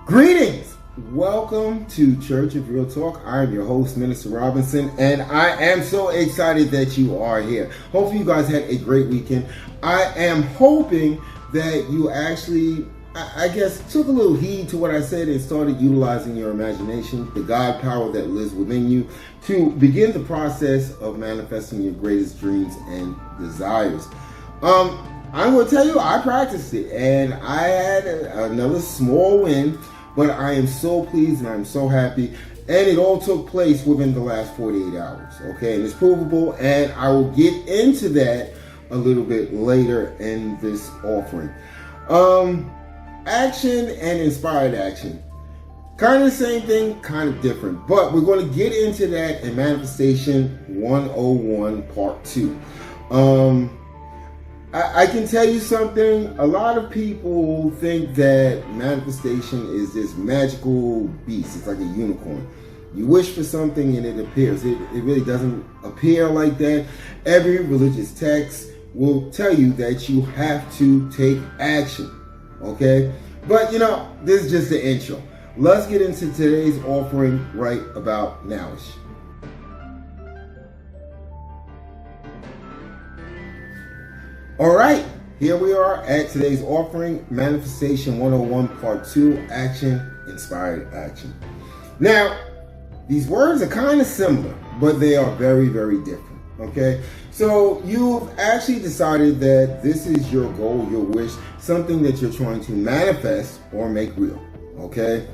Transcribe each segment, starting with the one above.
Greetings! Welcome to Church of Real Talk. I'm your host, Minister Robinson, and I am so excited that you are here. Hopefully you guys had a great weekend. I am hoping that you actually, took a little heed to what I said and started utilizing your imagination, the God power that lives within you, to begin the process of manifesting your greatest dreams and desires. I'm going to tell you, I practiced it, and I had another small win. But I am so pleased and I'm so happy. And it all took place within the last 48 hours. Okay, and it's provable. And I will get into that a little bit later in this offering. Action and inspired action. Kind of the same thing, kind of different. But we're going to get into that in Manifestation 101 Part 2. I can tell you something. A lot of people think that manifestation is this magical beast. It's like a unicorn. You wish for something and it appears. It really doesn't appear like that. Every religious text will tell you that you have to take action. Okay? But this is just the intro. Let's get into today's offering right about nowish. All right, here we are at today's offering, Manifestation 101 Part 2, Action, Inspired Action. Now, these words are kind of similar, but they are very, very different, okay? So you've actually decided that this is your goal, your wish, something that you're trying to manifest or make real, okay?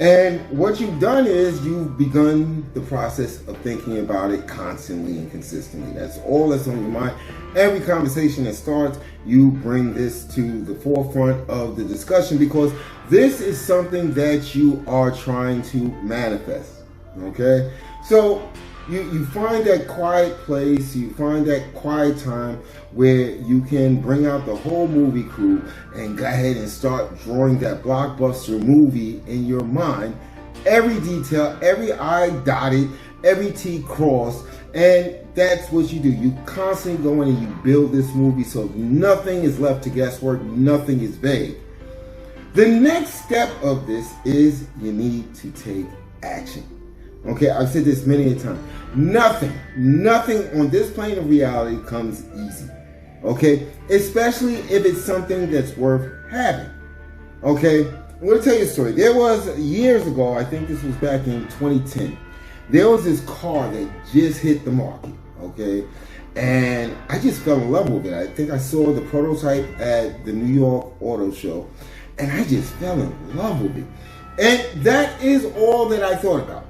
And what you've done is you've begun the process of thinking about it constantly and consistently. That's all that's on your mind. Every conversation that starts, you bring this to the forefront of the discussion because this is something that you are trying to manifest. Okay? So you find that quiet place, you find that quiet time where you can bring out the whole movie crew and go ahead and start drawing that blockbuster movie in your mind. Every detail, every I dotted, every T crossed, and that's what you do. You constantly go in and you build this movie so nothing is left to guesswork, nothing is vague. The next step of this is you need to take action. Okay, I've said this many a time. Nothing on this plane of reality comes easy. Okay, especially if it's something that's worth having. Okay, I'm going to tell you a story. There was years ago, I think this was back in 2010, there was this car that just hit the market. Okay, and I just fell in love with it. I think I saw the prototype at the New York Auto Show, and I just fell in love with it. And that is all that I thought about.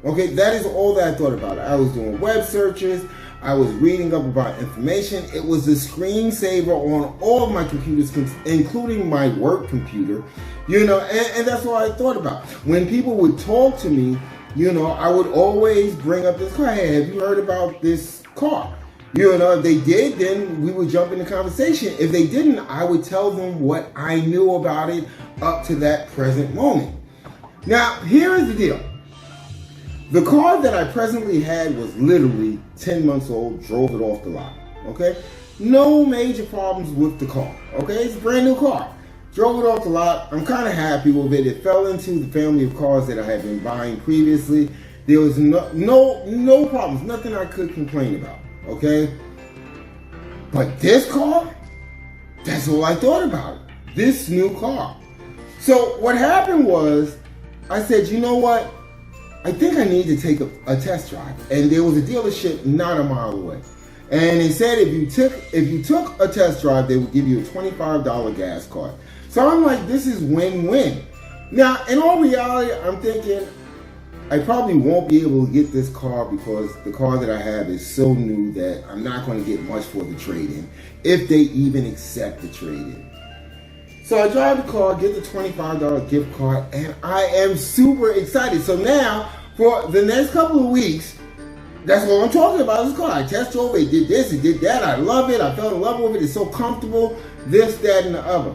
Okay, that is all that I thought about. I was doing web searches. I was reading up about information. It was the screensaver on all of my computers, including my work computer, and that's all I thought about. When people would talk to me, I would always bring up this car. Hey, have you heard about this car? If they did, then we would jump into conversation. If they didn't, I would tell them what I knew about it up to that present moment. Now, here is the deal. The car that I presently had was literally 10 months old, drove it off the lot, okay? No major problems with the car, okay? It's a brand new car. Drove it off the lot. I'm kind of happy with it. It fell into the family of cars that I had been buying previously. There was no problems, nothing I could complain about, okay? But this car, that's all I thought about, this new car. So what happened was, I said, you know what? I think I need to take a test drive. And there was a dealership not a mile away. And they said if you took a test drive, they would give you a $25 gas card. So I'm like, this is win-win. Now, in all reality, I'm thinking I probably won't be able to get this car because the car that I have is so new that I'm not going to get much for the trade-in, if they even accept the trade-in. So I drive the car, get the $25 gift card, and I am super excited. So now, for the next couple of weeks, that's what I'm talking about, this car. I test drove it, did this, it did that. I love it. I fell in love with it. It's so comfortable, this, that, and the other.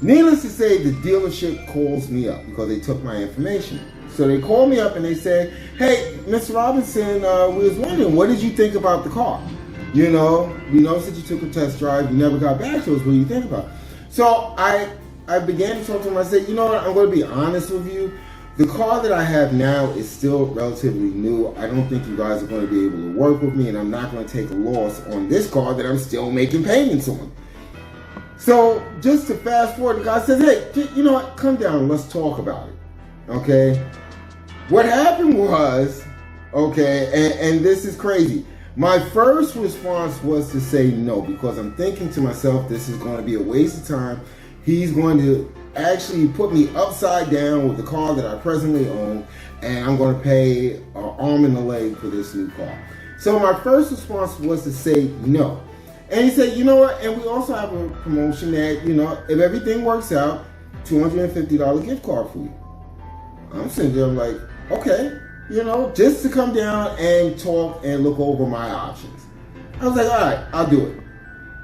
Needless to say, the dealership calls me up because they took my information. So they called me up and they said, hey, Mr. Robinson, we was wondering, what did you think about the car? We noticed that you took a test drive. You never got back to us. What do you think about it? So I I began to talk to him. I said, you know what, I'm going to be honest with you. The car that I have now is still relatively new. I don't think you guys are going to be able to work with me, and I'm not going to take a loss on this car that I'm still making payments on. So just to fast forward, the guy says, hey, you know what, come down and let's talk about it. Okay? What happened was, okay, and this is crazy. My first response was to say no, because I'm thinking to myself, this is going to be a waste of time. He's going to actually put me upside down with the car that I presently own, and I'm going to pay an arm and a leg for this new car. So my first response was to say no. And he said, you know what, and we also have a promotion that, you know, if everything works out, $250 gift card for you. I'm sitting there like, okay, you know, just to come down and talk and look over my options. I was like, all right, I'll do it.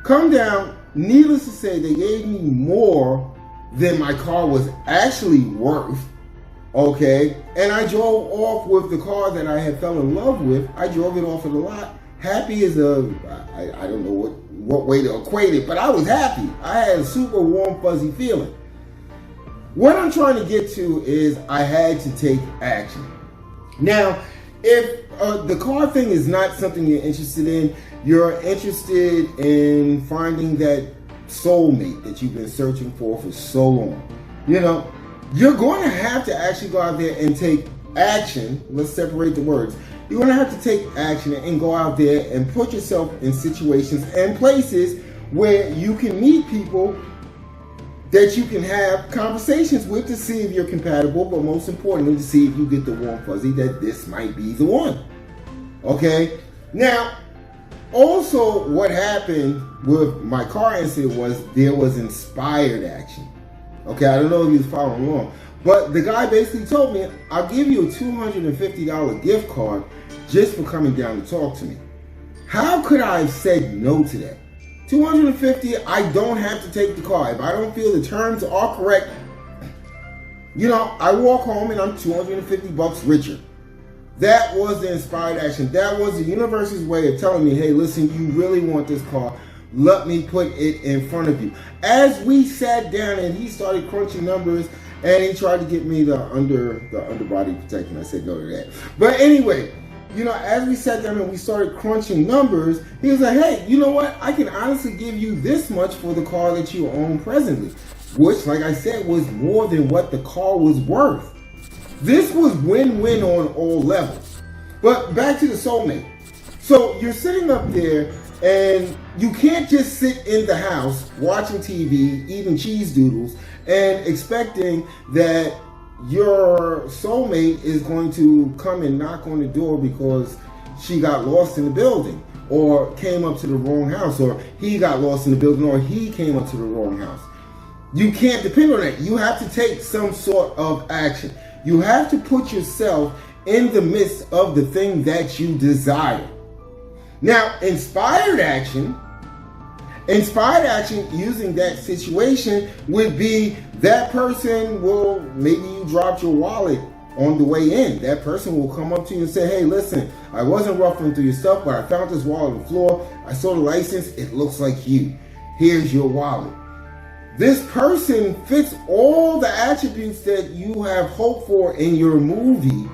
Come down, needless to say, they gave me more than my car was actually worth, okay? And I drove off with the car that I had fell in love with. I drove it off of the lot. Happy as I don't know what way to equate it, but I was happy. I had a super warm, fuzzy feeling. What I'm trying to get to is I had to take action. Now, if the car thing is not something you're interested in, you're interested in finding that soulmate that you've been searching for so long, you know, you're going to have to actually go out there and take action. Let's separate the words. You're going to have to take action and go out there and put yourself in situations and places where you can meet people that you can have conversations with to see if you're compatible, but most importantly, to see if you get the warm fuzzy that this might be the one. Okay? Now, also what happened with my car incident was there was inspired action. Okay, I don't know if you was following along, but the guy basically told me, I'll give you a $250 gift card just for coming down to talk to me. How could I have said no to that? $250, I don't have to take the car. If I don't feel the terms are correct, you know, I walk home and I'm $250 richer. That was the inspired action. That was the universe's way of telling me, hey, listen, you really want this car. Let me put it in front of you. As we sat down and he started crunching numbers and he tried to get me the underbody protection. I said no to that. But anyway, you know, as we sat down and we started crunching numbers, he was like, hey, you know what? I can honestly give you this much for the car that you own presently, which, like I said, was more than what the car was worth. This was win-win on all levels. But back to the soulmate. So you're sitting up there and you can't just sit in the house watching TV, eating cheese doodles, and expecting that your soulmate is going to come and knock on the door because she got lost in the building or came up to the wrong house, or he got lost in the building or he came up to the wrong house. You can't depend on that. You have to take some sort of action. You have to put yourself in the midst of the thing that you desire. Now, inspired action using that situation would be that person will, maybe you dropped your wallet on the way in. That person will come up to you and say, hey, listen, I wasn't ruffling through your stuff, but I found this wallet on the floor. I saw the license. It looks like you. Here's your wallet. This person fits all the attributes that you have hoped for in your movie,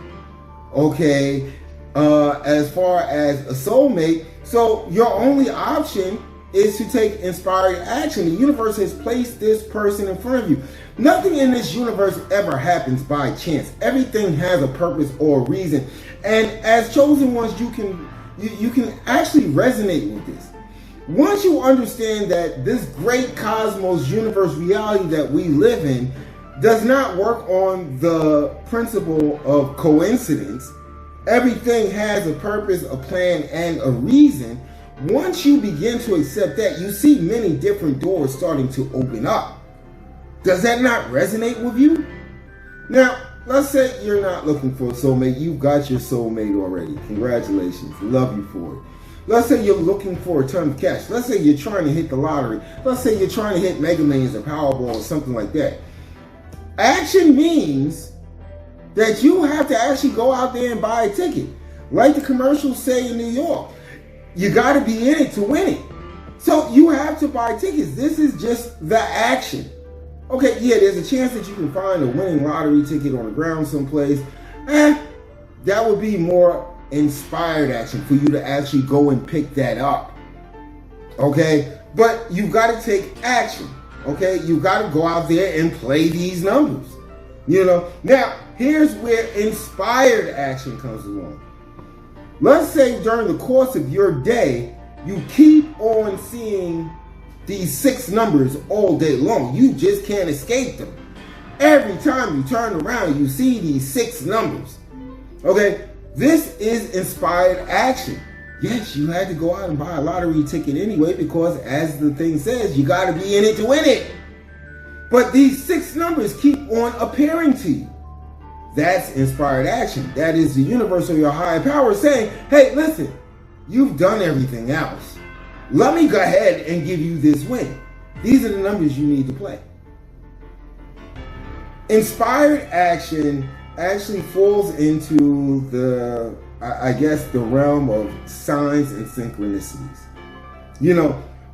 okay, as far as a soulmate. So your only option is to take inspired action. The universe has placed this person in front of you. Nothing in this universe ever happens by chance. Everything has a purpose or a reason. And as chosen ones, you can actually resonate with this. Once you understand that this great cosmos universe reality that we live in does not work on the principle of coincidence, everything has a purpose, a plan, and a reason. Once you begin to accept that, you see many different doors starting to open up. Does that not resonate with you? Now, let's say you're not looking for a soulmate. You've got your soulmate already. Congratulations. Love you for it. Let's say you're looking for a ton of cash. Let's say you're trying to hit the lottery. Let's say you're trying to hit Mega Millions or Powerball or something like that. Action means that you have to actually go out there and buy a ticket. Like the commercials say in New York, you got to be in it to win it. So you have to buy tickets. This is just the action. Okay, yeah, there's a chance that you can find a winning lottery ticket on the ground someplace. That would be more inspired action for you to actually go and pick that up. Okay, but you've got to take action. Okay, you've got to go out there and play these numbers. Now here's where inspired action comes along. Let's say during the course of your day, you keep on seeing these 6 numbers all day long. You just can't escape them. Every time you turn around, you see these 6 numbers. Okay, this is inspired action. Yes, you had to go out and buy a lottery ticket anyway, because as the thing says, you got to be in it to win it. But these 6 numbers keep on appearing to you. That's inspired action. That is the universe or your higher power saying, hey, listen, you've done everything else. Let me go ahead and give you this win. These are the numbers you need to play. Inspired action actually falls into the realm of signs and synchronicities.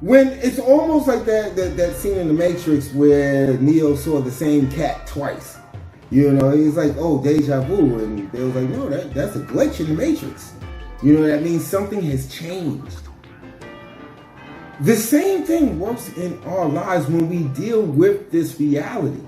When it's almost like that scene in the Matrix where Neo saw the same cat twice. He's like, oh, deja vu. And they was like, no, that's a glitch in the Matrix. That means something has changed. The same thing works in our lives when we deal with this reality.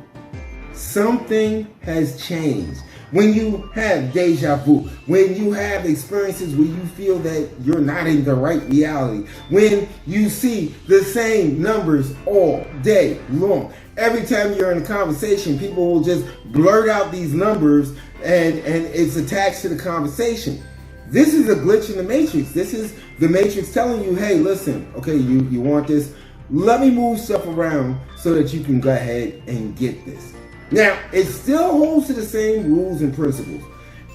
Something has changed. When you have deja vu, when you have experiences where you feel that you're not in the right reality, when you see the same numbers all day long. Every time you're in a conversation, people will just blurt out these numbers and it's attached to the conversation. This is a glitch in the Matrix. This is the Matrix telling you, hey, listen, okay, you want this? Let me move stuff around so that you can go ahead and get this. Now, it still holds to the same rules and principles.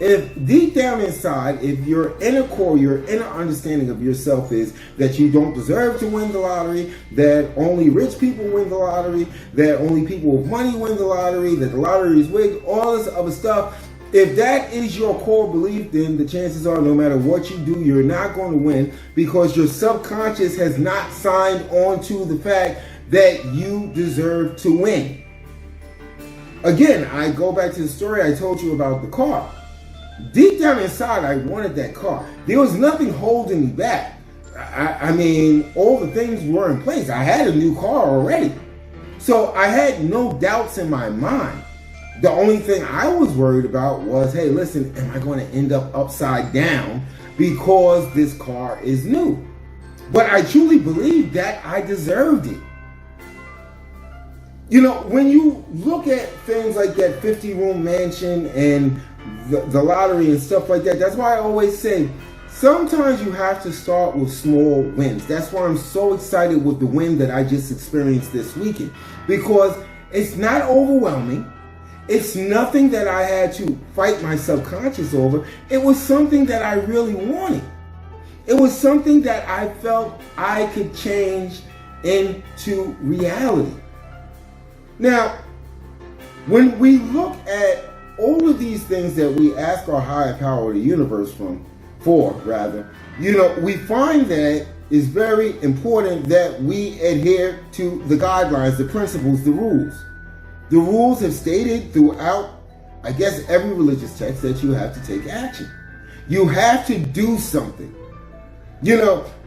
If deep down inside, if your inner core, your inner understanding of yourself is that you don't deserve to win the lottery, that only rich people win the lottery, that only people with money win the lottery, that the lottery is rigged, all this other stuff, if that is your core belief, then the chances are no matter what you do, you're not going to win, because your subconscious has not signed on to the fact that you deserve to win. Again, I go back to the story I told you about the car. Deep down inside, I wanted that car. There was nothing holding me back. I mean, all the things were in place. I had a new car already. So I had no doubts in my mind. The only thing I was worried about was, hey, listen, am I going to end up upside down because this car is new? But I truly believed that I deserved it. When you look at things like that 50-room mansion and the lottery and stuff like that, that's why I always say, sometimes you have to start with small wins. That's why I'm so excited with the win that I just experienced this weekend. Because it's not overwhelming. It's nothing that I had to fight my subconscious over. It was something that I really wanted. It was something that I felt I could change into reality. Now, when we look at all of these things that we ask our higher power, the universe, we find that it's very important that we adhere to the guidelines, the principles, the rules. The rules have stated throughout, every religious text that you have to take action. You have to do something.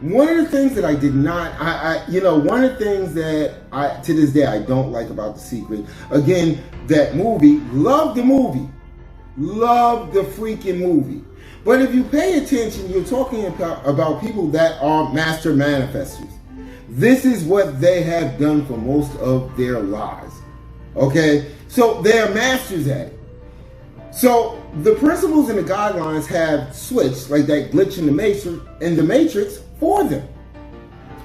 One of the things that I did not, one of the things that to this day, I don't like about The Secret, again, that movie, love the freaking movie. But if you pay attention, you're talking about people that are master manifestors. This is what they have done for most of their lives. Okay? So they're masters at it. So the principles and the guidelines have switched, like that glitch in the matrix for them.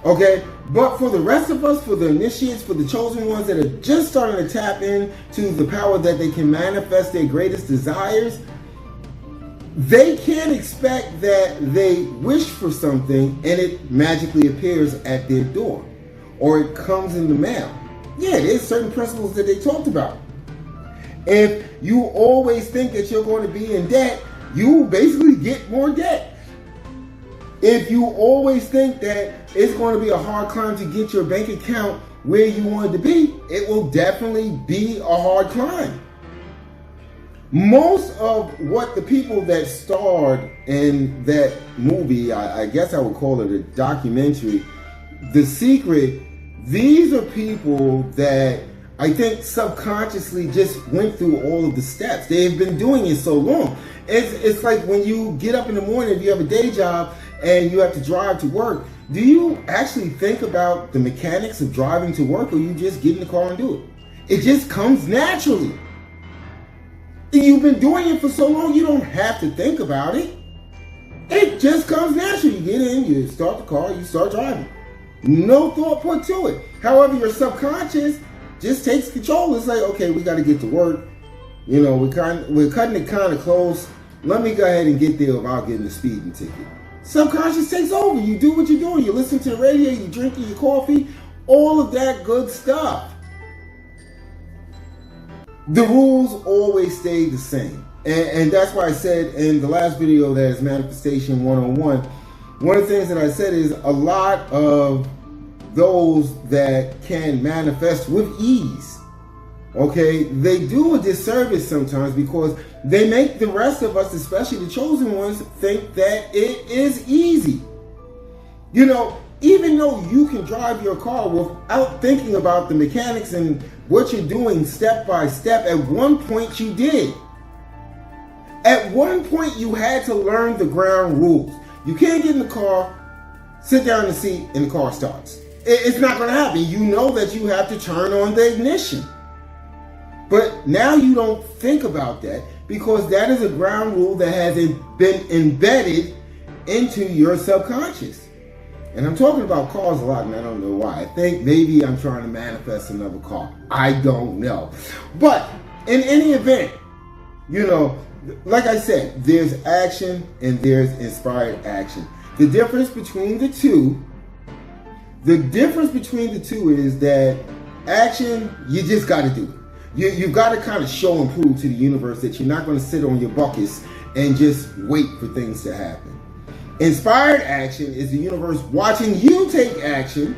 Okay? But for the rest of us, for the initiates, for the chosen ones that are just starting to tap into the power that they can manifest their greatest desires, they can't expect that they wish for something and it magically appears at their door or it comes in the mail. Yeah, there's certain principles that they talked about. If you always think that you're going to be in debt, you basically get more debt. If you always think that it's going to be a hard climb to get your bank account where you wanted to be, it will definitely be a hard climb. Most of what the people that starred in that movie, I guess I would call it a documentary, The Secret, these are people that I think subconsciously just went through all of the steps. They've been doing it so long. It's like when you get up in the morning, if you have a day job and you have to drive to work, do you actually think about the mechanics of driving to work, or you just get in the car and do it? It just comes naturally. You've been doing it for so long, you don't have to think about it. It just comes naturally. You get in, you start the car, you start driving. No thought put to it. However, your subconscious just takes control. It's like, okay, we got to get to work. You know, we're cutting it kind of close. Let me go ahead and get there without getting a speeding ticket. Subconscious takes over. You do what you're doing. You listen to the radio, you drinking your coffee, all of that good stuff. The rules always stay the same. And that's why I said in the last video that is Manifestation 101, one of the things that I said is a lot of those that can manifest with ease, okay, they do a disservice sometimes because they make the rest of us, especially the chosen ones, think that it is easy. You know, even though you can drive your car without thinking about the mechanics and what you're doing step by step, at one point you did. At one point you had to learn the ground rules. You can't get in the car, sit down in the seat, and the car starts. It's not going to happen. You know that you have to turn on the ignition. But now you don't think about that because that is a ground rule that has been embedded into your subconscious. And I'm talking about cars a lot, and I don't know why. I think maybe I'm trying to manifest another car. I don't know. But in any event, you know, like I said, there's action and there's inspired action. The difference between the two is that action, you just got to do it. You've got to kind of show and prove to the universe that you're not going to sit on your buckets and just wait for things to happen. Inspired action is the universe watching you take action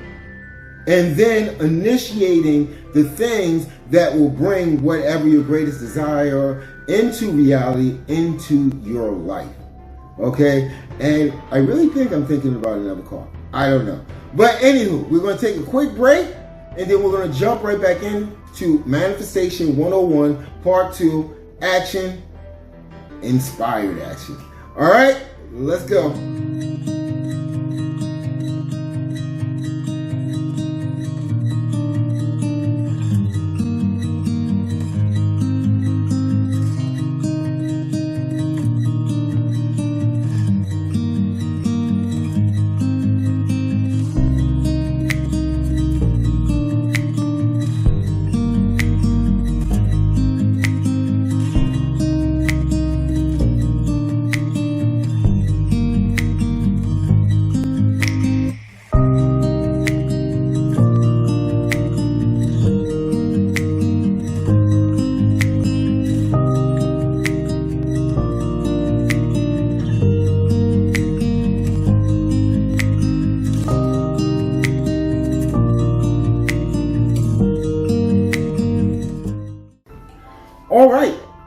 and then initiating the things that will bring whatever your greatest desire into reality, into your life. Okay? And I really think I'm thinking about another car. I don't know. But anywho, we're going to take a quick break and then we're going to jump right back into Manifestation 101, Part 2, Action, Inspired Action. All right? Let's go.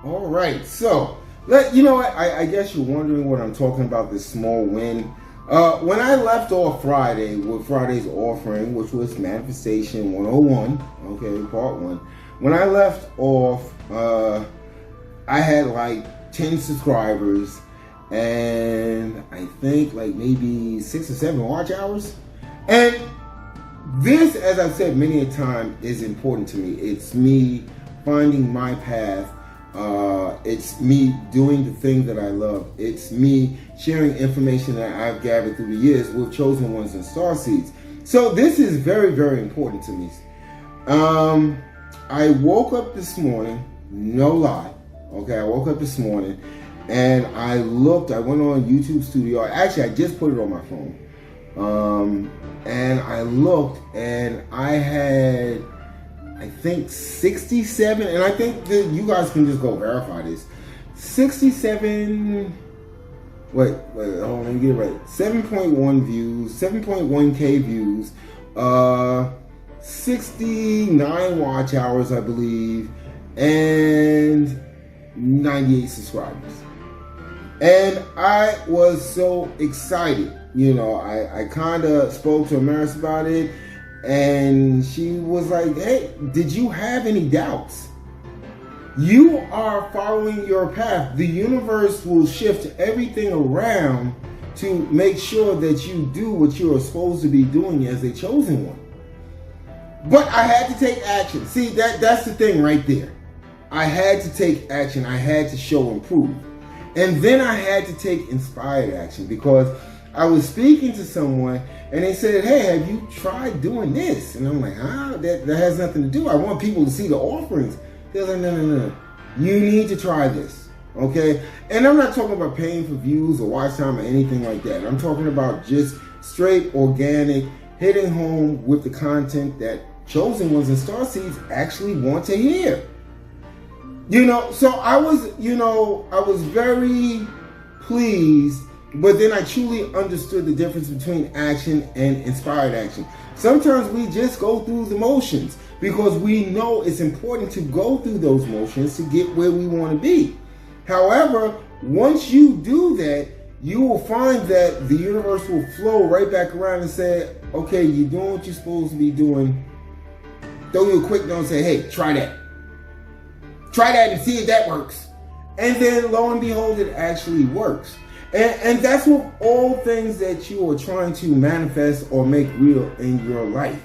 All right. So, you know what? I guess you're wondering what I'm talking about, this small win. When I left off Friday with Friday's offering, which was Manifestation 101, okay, Part 1. When I left off, I had like 10 subscribers and I think like maybe 6 or 7 watch hours. And this, as I've said many a time, is important to me. It's me finding my path. It's me doing the thing that I love. It's me sharing information that I've gathered through the years with chosen ones and star seeds. So this is very, very important to me. I woke up this morning, no lie. Okay, I woke up this morning and I went on YouTube Studio. Actually, I just put it on my phone. And I looked and I had, I think 67, and I think that you guys can just go verify this. 67, hold on, let me get it right. 7.1 views, 7.1K views, 69 watch hours, I believe, and 98 subscribers. And I was so excited. I kind of spoke to Amaris about it, and she was like, hey, did you have any doubts? You are following your path. The universe will shift everything around to make sure that you do what you are supposed to be doing as a chosen one. But I had to take action. See, that's the thing right there. I had to take action. I had to show and prove. And then I had to take inspired action, because I was speaking to someone and they said, hey, have you tried doing this? And I'm like, that has nothing to do. I want people to see the offerings. They're like, no. You need to try this, okay? And I'm not talking about paying for views or watch time or anything like that. I'm talking about just straight, organic, hitting home with the content that chosen ones and starseeds actually want to hear. So I was very pleased, but then I truly understood the difference between action and inspired action. Sometimes we just go through the motions because we know it's important to go through those motions to get where we want to be. However, once you do that, you will find that the universe will flow right back around and say, okay, you're doing what you're supposed to be doing. Throw you a quick note and say, hey, try that. Try that and see if that works. And then lo and behold, it actually works. And that's what all things that you are trying to manifest or make real in your life.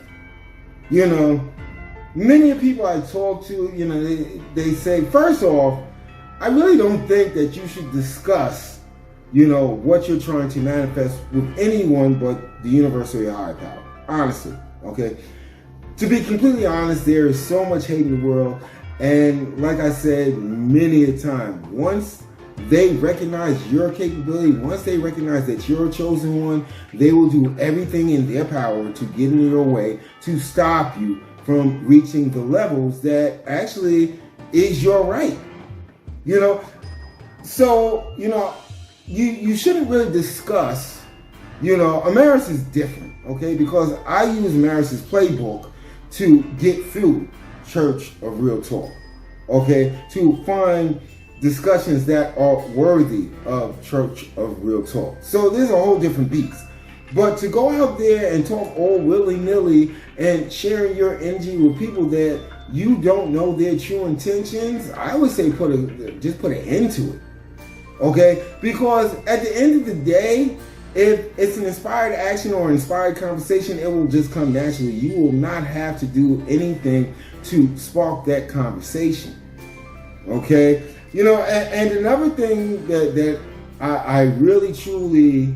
Many people I talk to, they say, first off, I really don't think that you should discuss, what you're trying to manifest with anyone but the universe or your higher power. Honestly, okay? To be completely honest, there is so much hate in the world. And like I said many a time, once they recognize your capability, once they recognize that you're a chosen one, they will do everything in their power to get in your way to stop you from reaching the levels that actually is your right. So, you shouldn't really discuss, Amaris is different, okay? Because I use Amaris's playbook to get through Church of Real Talk, okay? To find discussions that are worthy of Church of Real Talk. So there's a whole different beast. But to go out there and talk all willy-nilly and sharing your energy with people that you don't know their true intentions, I would say just put an end to it. Okay? Because at the end of the day, if it's an inspired action or inspired conversation, it will just come naturally. You will not have to do anything to spark that conversation. Okay? And another thing that I really truly,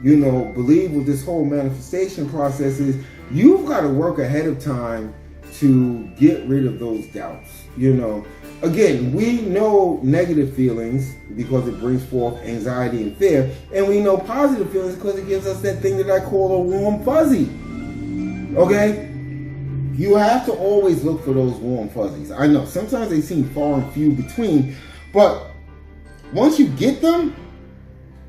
believe with this whole manifestation process is you've got to work ahead of time to get rid of those doubts. Again, we know negative feelings because it brings forth anxiety and fear, and we know positive feelings because it gives us that thing that I call a warm fuzzy. Okay? You have to always look for those warm fuzzies. I know sometimes they seem far and few between, but once you get them,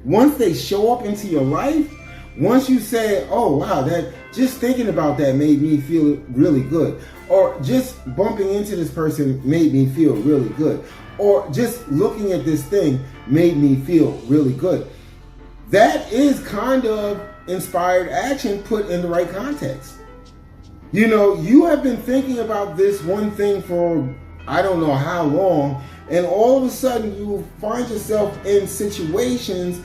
once they show up into your life, once you say, oh wow, that just thinking about that made me feel really good, or just bumping into this person made me feel really good, or just looking at this thing made me feel really good. That is kind of inspired action put in the right context. You have been thinking about this one thing for I don't know how long, and all of a sudden you find yourself in situations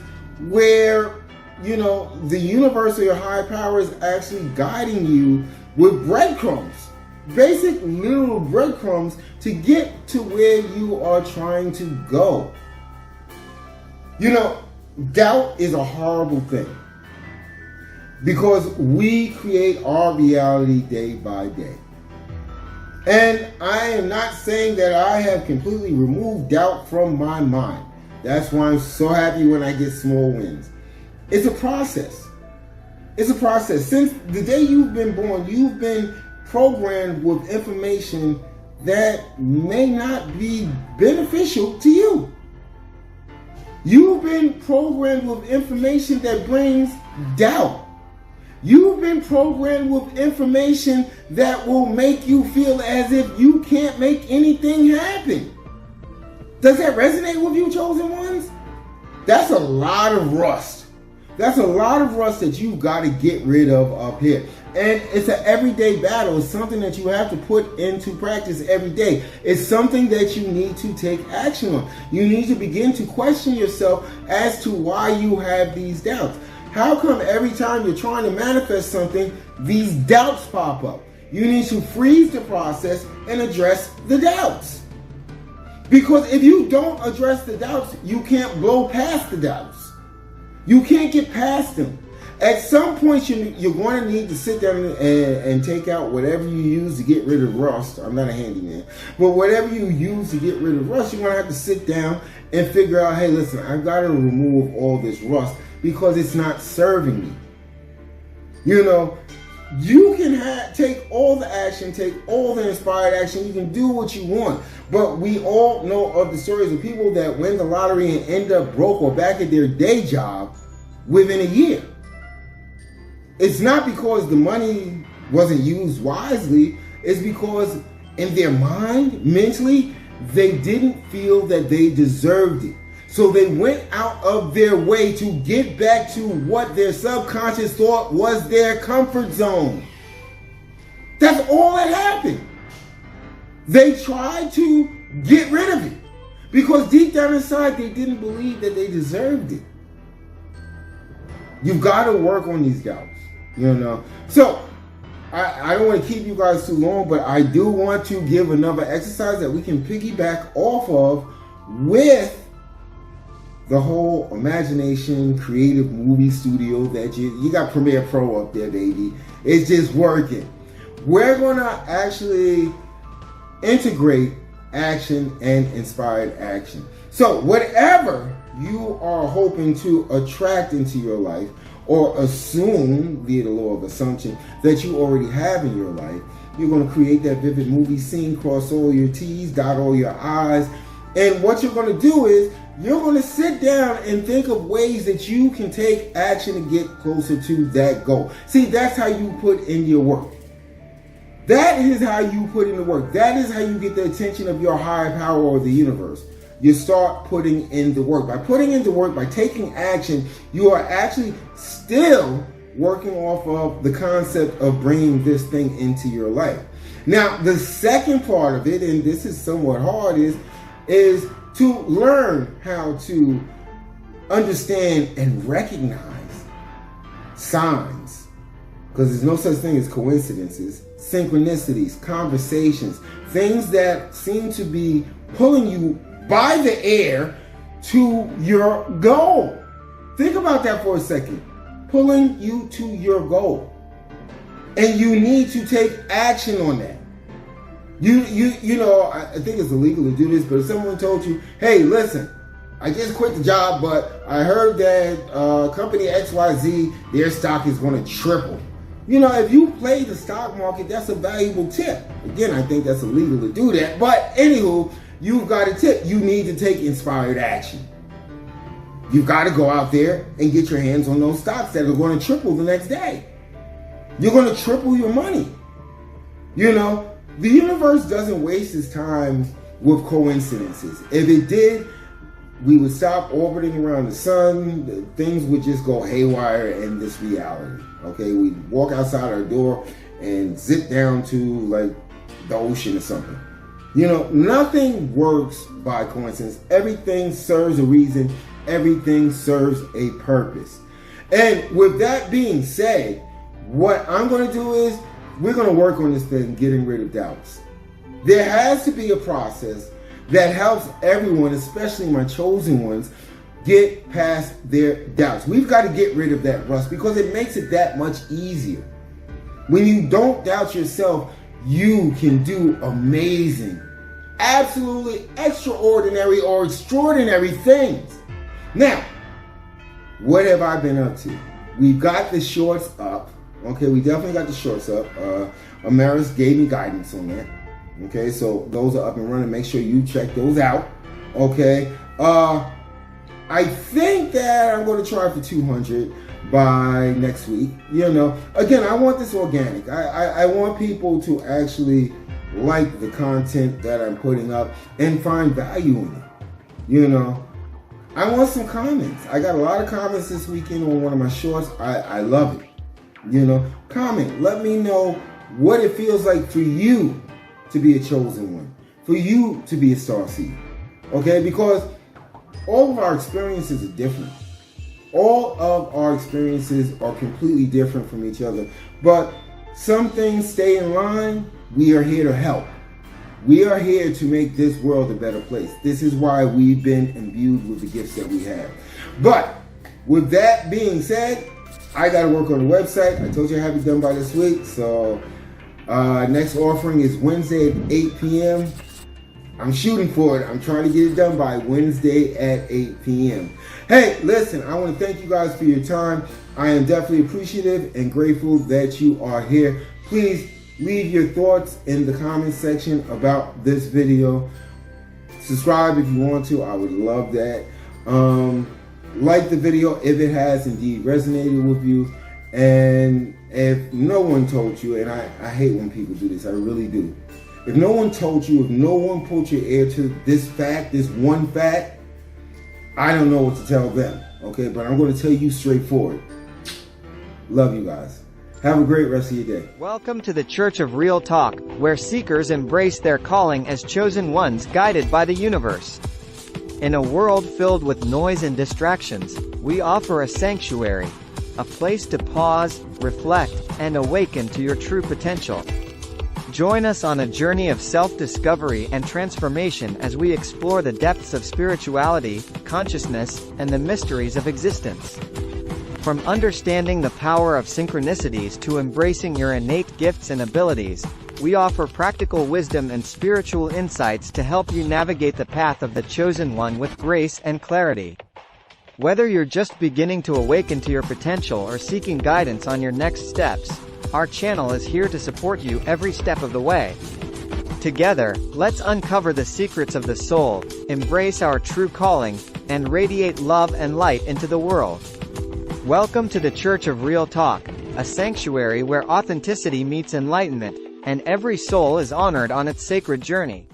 where the universe or your higher power is actually guiding you with breadcrumbs, basic little breadcrumbs to get to where you are trying to go. Doubt is a horrible thing because we create our reality day by day. And I am not saying that I have completely removed doubt from my mind. That's why I'm so happy when I get small wins. It's a process. It's a process. Since the day you've been born, you've been programmed with information that may not be beneficial to you. You've been programmed with information that brings doubt. You've been programmed with information that will make you feel as if you can't make anything happen. Does that resonate with you, chosen ones? That's a lot of rust. That's a lot of rust that you've got to get rid of up here. And it's an everyday battle. It's something that you have to put into practice every day. It's something that you need to take action on. You need to begin to question yourself as to why you have these doubts. How come every time you're trying to manifest something, these doubts pop up? You need to freeze the process and address the doubts. Because if you don't address the doubts, you can't blow past the doubts. You can't get past them. At some point, you're going to need to sit down and take out whatever you use to get rid of rust. I'm not a handyman. But whatever you use to get rid of rust, you're going to have to sit down and figure out, hey, listen, I've got to remove all this rust because it's not serving me. You know, you can take all the action, take all the inspired action. You can do what you want. But we all know of the stories of people that win the lottery and end up broke or back at their day job within a year. It's not because the money wasn't used wisely. It's because in their mind, mentally, they didn't feel that they deserved it. So they went out of their way to get back to what their subconscious thought was their comfort zone. That's all that happened. They tried to get rid of it because deep down inside, they didn't believe that they deserved it. You've got to work on these doubts. You know, so I don't want to keep you guys too long, but I do want to give another exercise that we can piggyback off of with the whole imagination creative movie studio that you got Premiere Pro up there, baby. It's just working. We're going to actually integrate action and inspired action. So whatever you are hoping to attract into your life, or assume via the law of assumption that you already have in your life, you're going to create that vivid movie scene, cross all your T's, dot all your I's. And what you're going to do is you're going to sit down and think of ways that you can take action and get closer to that goal. See, that's how you put in your work. That is how you put in the work. That is how you get the attention of your higher power or the universe. You start putting in the work. By putting in the work, by taking action, you are actually still working off of the concept of bringing this thing into your life. Now, the second part of it, and this is somewhat hard, is to learn how to understand and recognize signs. Because there's no such thing as coincidences, synchronicities, conversations, things that seem to be pulling you by the air to your goal. Think about that for a second. Pulling you to your goal. And you need to take action on that. You know, I think it's illegal to do this, but if someone told you, hey, listen, I just quit the job, but I heard that company XYZ, their stock is going to triple. You know, if you play the stock market, that's a valuable tip. Again, I think that's illegal to do that. But anywho, you've got a tip. You need to take inspired action. You've got to go out there and get your hands on those stocks that are going to triple the next day. You're going to triple your money. You know, the universe doesn't waste its time with coincidences. If it did, we would stop orbiting around the sun. Things would just go haywire in this reality. Okay, we'd walk outside our door and zip down to like the ocean or something. You know, nothing works by coincidence. Everything serves a reason. Everything serves a purpose. And with that being said, what I'm going to do is we're going to work on this thing, getting rid of doubts. There has to be a process that helps everyone, especially my chosen ones, get past their doubts. We've got to get rid of that rust because it makes it that much easier. When you don't doubt yourself, you can do amazing, absolutely extraordinary or extraordinary things. Now, what have I been up to? We've got the shorts up. Okay, we definitely got the shorts up. Amaris gave me guidance on that. Okay, so those are up and running. Make sure you check those out. Okay. I think that I'm going to try for 200. by next week. Again, I want this organic. I want people to actually like the content that I'm putting up and find value in it. I want some comments. I got a lot of comments this weekend on one of my shorts. I love it. Comment. Let me know what it feels like for you to be a chosen one, for you to be a star seed. Okay? Because all of our experiences are different. All of our experiences are completely different from each other. But some things stay in line. We are here to help. We are here to make this world a better place. This is why we've been imbued with the gifts that we have. But with that being said, I got to work on the website. I told you I have it done by this week. So next offering is Wednesday at 8 p.m. I'm shooting for it. I'm trying to get it done by Wednesday at 8 p.m. Hey, listen, I want to thank you guys for your time. I am definitely appreciative and grateful that you are here. Please leave your thoughts in the comment section about this video. Subscribe if you want to. I would love that. Like the video if it has indeed resonated with you. And if no one told you, and I hate when people do this, I really do. If no one told you, if no one put your ear to this fact, this one fact, I don't know what to tell them. Okay, but I'm going to tell you straightforward. Love you guys. Have a great rest of your day. Welcome to the Church of Real Talk, where seekers embrace their calling as chosen ones guided by the universe. In a world filled with noise and distractions, we offer a sanctuary, a place to pause, reflect, and awaken to your true potential. Join us on a journey of self-discovery and transformation as we explore the depths of spirituality, consciousness, and the mysteries of existence. From understanding the power of synchronicities to embracing your innate gifts and abilities, we offer practical wisdom and spiritual insights to help you navigate the path of the chosen one with grace and clarity. Whether you're just beginning to awaken to your potential or seeking guidance on your next steps, our channel is here to support you every step of the way. Together, let's uncover the secrets of the soul, embrace our true calling, and radiate love and light into the world. Welcome to the Church of Real Talk, a sanctuary where authenticity meets enlightenment, and every soul is honored on its sacred journey.